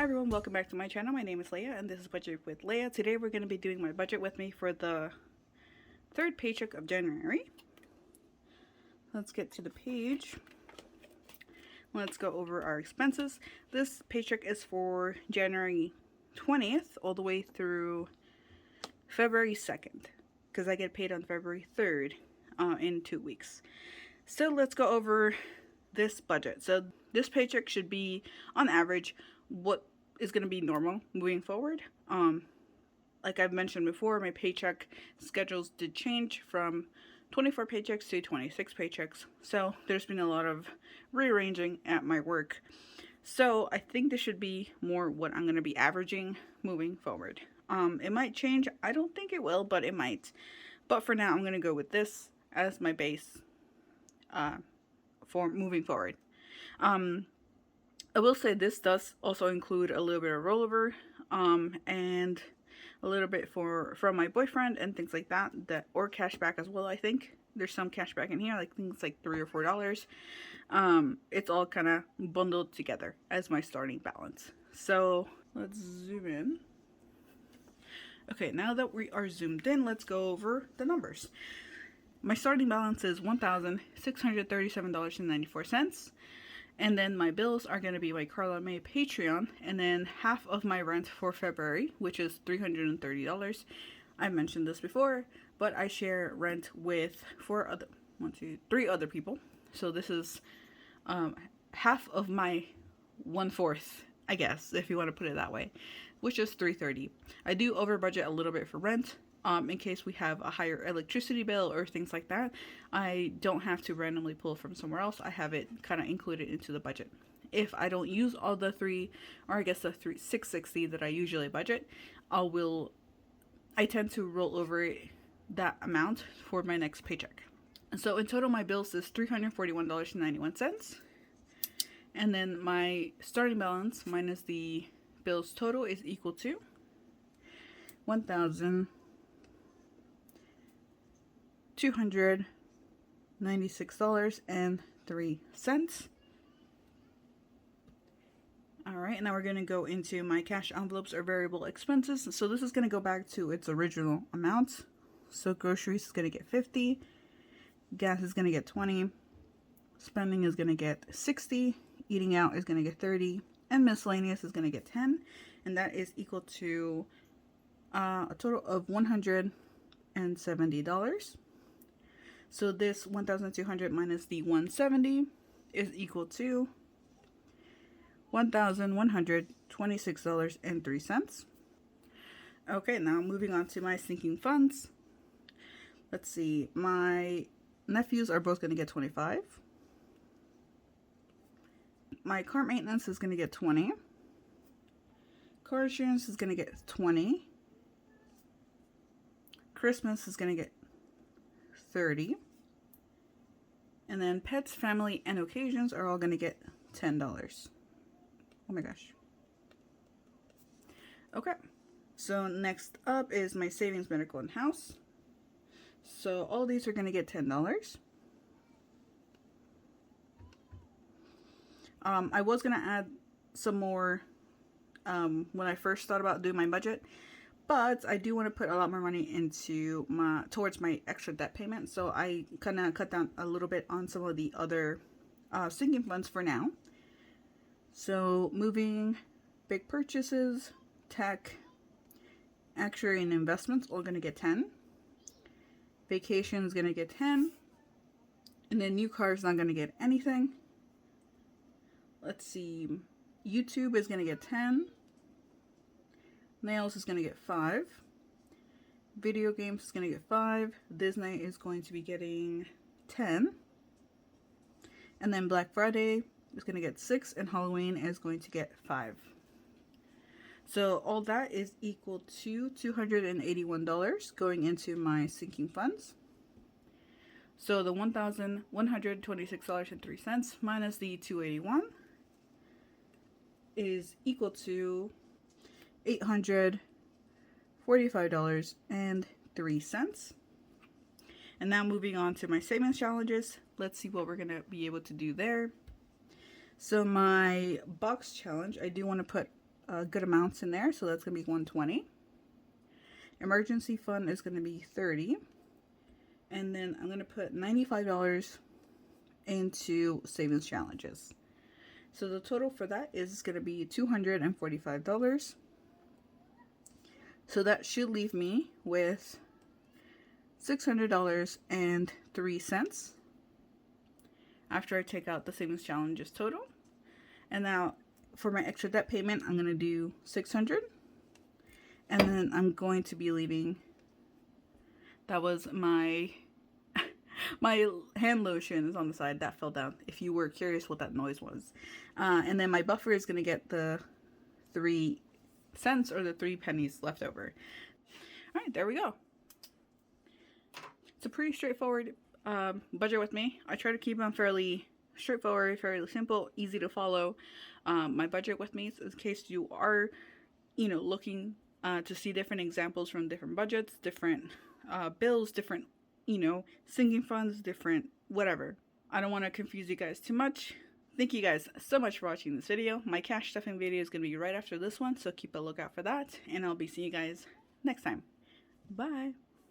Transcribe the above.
Hi everyone, welcome back to my channel. My name is Leia and this is Budget with Leia. Today we're going to be doing my budget with me for the third paycheck of January. Let's get to the page. Let's go over our expenses. This paycheck is for January 20th all the way through February 2nd because I get paid on February 3rd in 2 weeks. So let's go over this budget. So this paycheck should be on average what is going to be normal moving forward. Like I've mentioned before, my paycheck schedules did change from 24 paychecks to 26 paychecks. So there's been a lot of rearranging at my work. So I think this should be more what I'm going to be averaging moving forward. It might change. I don't think it will, but it might. But for now, I'm going to go with this as my base for moving forward. I will say this does also include a little bit of rollover and a little bit from my boyfriend and things like that, or cashback as well. I think there's some cashback in here, like things like $3 or $4. It's all kind of bundled together as my starting balance. So let's zoom in. Okay, now that we are zoomed in, let's go over the numbers. My starting balance is $1,637.94. And then my bills are going to be my Carla May Patreon, and then half of my rent for February, which is $330. I mentioned this before, but I share rent with three other people. So this is half of my 1/4, I guess, if you want to put it that way, which is $330. I do over budget a little bit for rent. In case we have a higher electricity bill or things like that, I don't have to randomly pull from somewhere else. I have it kind of included into the budget. If I don't use all the $660 that I usually budget, I tend to roll over that amount for my next paycheck. So in total, my bills is $341.91. And then my starting balance minus the bills total is equal to $1,296.03. Alright, now we're going to go into my cash envelopes or variable expenses. So this is going to go back to its original amount. So groceries is going to get $50, gas is going to get $20, spending is going to get $60, eating out is going to get $30, and miscellaneous is going to get $10, and that is equal to a total of $170. So this 1,200 minus the 170 is equal to $1,126.03. Okay, now moving on to my sinking funds. Let's see, my nephews are both going to get $25. My car maintenance is going to get $20. Car insurance is going to get $20. Christmas is going to get $30. And then pets, family, and occasions are all going to get $10. Oh my gosh. Okay. So next up is my savings, medical, and house. So all these are going to get $10. I was going to add some more when I first thought about doing my budget. But I do want to put a lot more money into towards my extra debt payment, so I kind of cut down a little bit on some of the other sinking funds for now. So moving, big purchases, tech, actuary, and investments all going to get 10. Vacation is going to get 10, and then new car is not going to get anything. Let's see, YouTube is going to get 10. Nails is going to get 5. Video games is going to get 5. Disney is going to be getting 10. And then Black Friday is going to get 6. And Halloween is going to get 5. So all that is equal to $281 going into my sinking funds. So the $1,126.03 minus the $281 is equal to $845.03. And now moving on to my savings challenges. Let's see what we're going to be able to do there. So my box challenge, I do want to put good amounts in there, so that's going to be $120. Emergency fund is going to be $30. And then I'm going to put $95 into savings challenges. So the total for that is going to be $245. So that should leave me with $600.03 after I take out the savings challenges total. And now for my extra debt payment, I'm going to do $600. And then I'm going to be leaving, that was my my hand lotion is on the side that fell down, if you were curious what that noise was. And then my buffer is going to get the 3 cents or the 3 pennies left over. All right, there we go. It's a pretty straightforward budget with me. I try to keep them fairly straightforward, fairly simple, easy to follow. My budget with me, in case you are, looking to see different examples from different budgets, different bills, different, sinking funds, different whatever. I don't want to confuse you guys too much. Thank you guys so much for watching this video. My cash stuffing video is going to be right after this one, so keep a lookout for that, and I'll be seeing you guys next time. Bye!